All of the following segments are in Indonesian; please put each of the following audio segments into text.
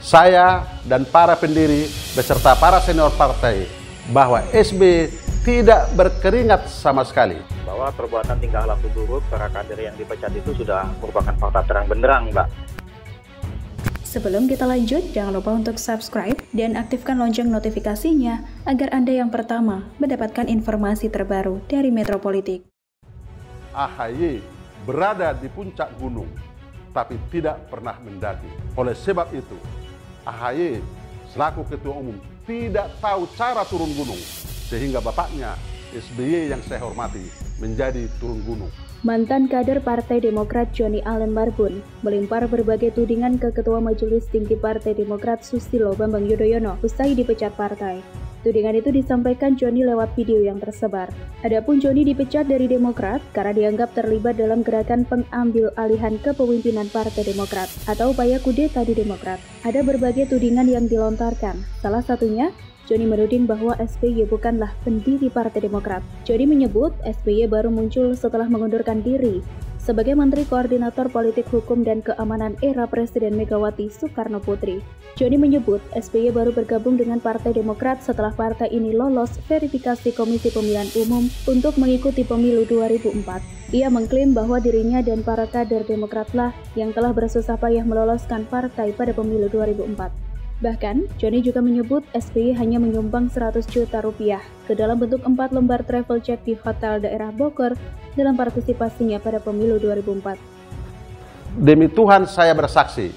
saya dan para pendiri beserta para senior partai bahwa SBY tidak berkeringat sama sekali. Bahwa perbuatan tingkah laku buruk para kader yang dipecat itu sudah merupakan fakta terang benderang, Mbak. Sebelum kita lanjut, jangan lupa untuk subscribe dan aktifkan lonceng notifikasinya agar Anda yang pertama mendapatkan informasi terbaru dari Metropolitik. AHY berada di puncak gunung, tapi tidak pernah mendaki. Oleh sebab itu, AHY selaku Ketua Umum tidak tahu cara turun gunung, sehingga bapaknya SBY yang saya hormati menjadi turun gunung. Mantan kader Partai Demokrat Johnny Allen Marbun melempar berbagai tudingan ke Ketua Majelis Tinggi Partai Demokrat Susilo Bambang Yudhoyono usai dipecat partai. Tudingan itu disampaikan Johnny lewat video yang tersebar. Adapun Johnny dipecat dari Demokrat karena dianggap terlibat dalam gerakan pengambil alihan kepemimpinan Partai Demokrat atau upaya kudeta di Demokrat. Ada berbagai tudingan yang dilontarkan. Salah satunya, Johnny menuding bahwa SBY bukanlah pendiri Partai Demokrat. Johnny menyebut SBY baru muncul setelah mengundurkan diri sebagai Menteri Koordinator Politik Hukum dan Keamanan era Presiden Megawati Soekarno Putri. Johnny menyebut SBY baru bergabung dengan Partai Demokrat setelah partai ini lolos verifikasi Komisi Pemilihan Umum untuk mengikuti pemilu 2004. Ia mengklaim bahwa dirinya dan para kader Demokratlah yang telah bersusah payah meloloskan partai pada pemilu 2004. Bahkan, Johnny juga menyebut SBY hanya menyumbang 100 juta rupiah ke dalam bentuk 4 lembar travel check di hotel daerah Bogor dalam partisipasinya pada pemilu 2004. Demi Tuhan saya bersaksi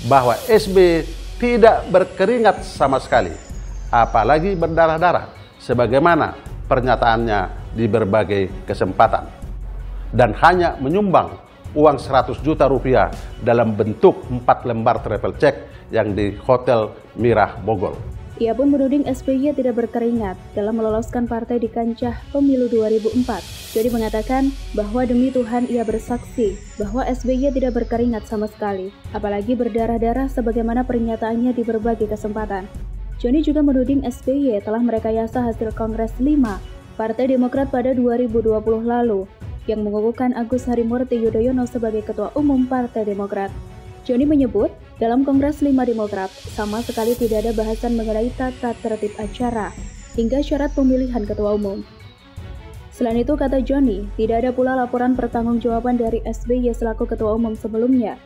bahwa SBY tidak berkeringat sama sekali, apalagi berdarah-darah, sebagaimana pernyataannya di berbagai kesempatan, dan hanya menyumbang uang 100 juta rupiah dalam bentuk 4 lembar travel check yang di Hotel Mirah Bogor. Ia pun menuding SBY tidak berkeringat dalam meloloskan partai di kancah pemilu 2004. Johnny mengatakan bahwa demi Tuhan ia bersaksi bahwa SBY tidak berkeringat sama sekali, apalagi berdarah-darah sebagaimana pernyataannya di berbagai kesempatan. Johnny juga menuding SBY telah merekayasa hasil Kongres 5 Partai Demokrat pada 2020 lalu yang mengukuhkan Agus Harimurti Yudhoyono sebagai Ketua Umum Partai Demokrat. Johnny menyebut, dalam Kongres 5 Demokrat, sama sekali tidak ada bahasan mengenai tata tertib acara hingga syarat pemilihan Ketua Umum. Selain itu, kata Johnny, tidak ada pula laporan pertanggungjawaban dari SBY selaku Ketua Umum sebelumnya.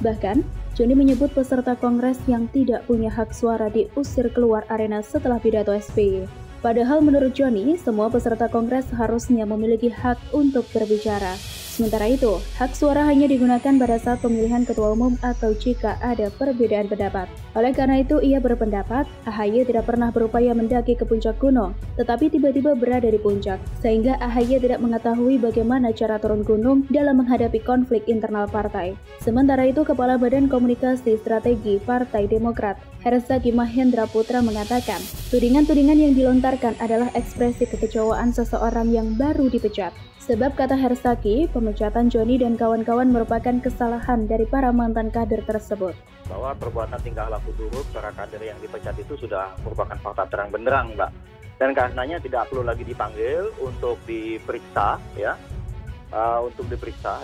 Bahkan, Johnny menyebut peserta Kongres yang tidak punya hak suara diusir keluar arena setelah pidato SBY. Padahal menurut Johnny, semua peserta Kongres harusnya memiliki hak untuk berbicara. Sementara itu, hak suara hanya digunakan pada saat pemilihan ketua umum atau jika ada perbedaan pendapat. Oleh karena itu, ia berpendapat AHY tidak pernah berupaya mendaki ke puncak gunung, tetapi tiba-tiba berada di puncak, sehingga AHY tidak mengetahui bagaimana cara turun gunung dalam menghadapi konflik internal partai. Sementara itu, Kepala Badan Komunikasi Strategi Partai Demokrat, Herzaki Mahendra Putra mengatakan, tudingan-tudingan yang dilontarkan adalah ekspresi kekecewaan seseorang yang baru dipecat. Sebab kata Herzaki, pemecatan Johnny dan kawan-kawan merupakan kesalahan dari para mantan kader tersebut. Bahwa perbuatan tingkah laku buruk para kader yang dipecat itu sudah merupakan fakta terang benderang, Mbak. Dan karenanya tidak perlu lagi dipanggil untuk diperiksa, ya,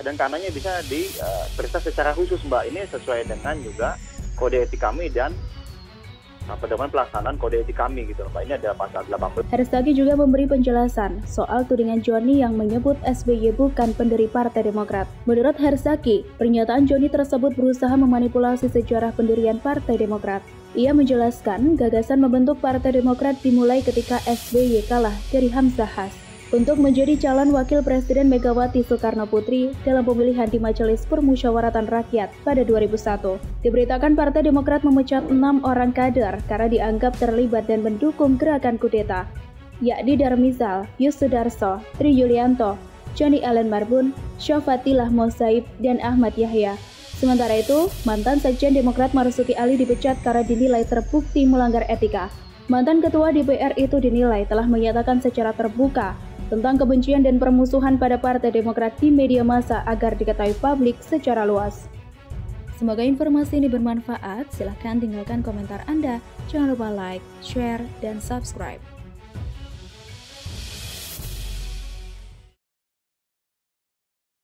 dan karenanya bisa diperiksa secara khusus, Mbak. Ini sesuai dengan juga kode etik kami dan pedoman pelaksanaan kode etik kami gitu, Pak. Ini ada pasal 18. Herzaki juga memberi penjelasan soal tudingan Johnny yang menyebut SBY bukan pendiri Partai Demokrat. Menurut Herzaki, pernyataan Johnny tersebut berusaha memanipulasi sejarah pendirian Partai Demokrat. Ia menjelaskan gagasan membentuk Partai Demokrat dimulai ketika SBY kalah dari Hamzahas untuk menjadi calon wakil Presiden Megawati Soekarno Putri dalam pemilihan di Majelis Permusyawaratan Rakyat pada 2001. Diberitakan Partai Demokrat memecat 6 orang kader karena dianggap terlibat dan mendukung gerakan kudeta, yakni Darmizal, Yusudarso, Tri Yulianto, Johnny Allen Marbun, Syafatilah Mosaib, dan Ahmad Yahya. Sementara itu, mantan Sekjen Demokrat Marzuki Ali dipecat karena dinilai terbukti melanggar etika. Mantan Ketua DPR itu dinilai telah menyatakan secara terbuka tentang kebencian dan permusuhan pada Partai Demokrat di media massa agar diketahui publik secara luas. Semoga informasi ini bermanfaat. Silahkan tinggalkan komentar Anda. Jangan lupa like, share, dan subscribe.